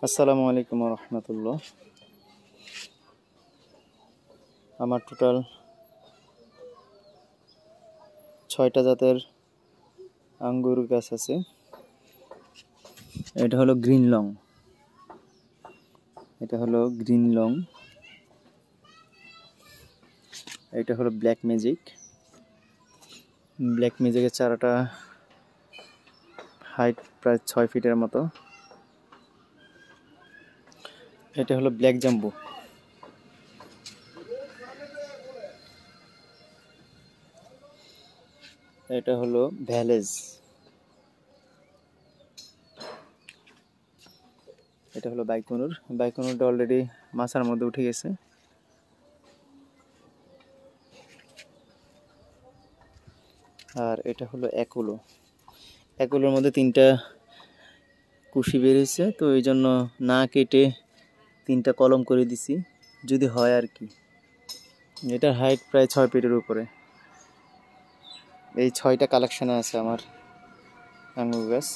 আসসালামু আলাইকুম রহমতুল্লাহ। আমার টোটাল 6টা জাতের আঙ্গুর গাছ আছে। এটা হলো গ্রিন লং, এটা হলো গ্রিন লং, এটা হলো ব্ল্যাক ম্যাজিক। ব্ল্যাক ম্যাজিকের চারাটা হাইট প্রায় 6 ফিটের মতো। এটা হলো ব্ল্যাক জাম্বু। এটা হলো ভ্যালেজ। এটা হলো বাইকুনুর। বাইকুনুরটা অলরেডি মাছার মধ্যে উঠে গেছে। আর এটা হলো একুলো। একুলোর মধ্যে 3টা কুশি বেরিয়েছে, তো এই জন্য না কেটে 3টা কলম করে দিছি, যদি হয় আর কি। এটার হাইট প্রায় 6 ফিটের উপরে। এই 6টা কালেকশানে আছে আমার আঙ্গুর গাছ।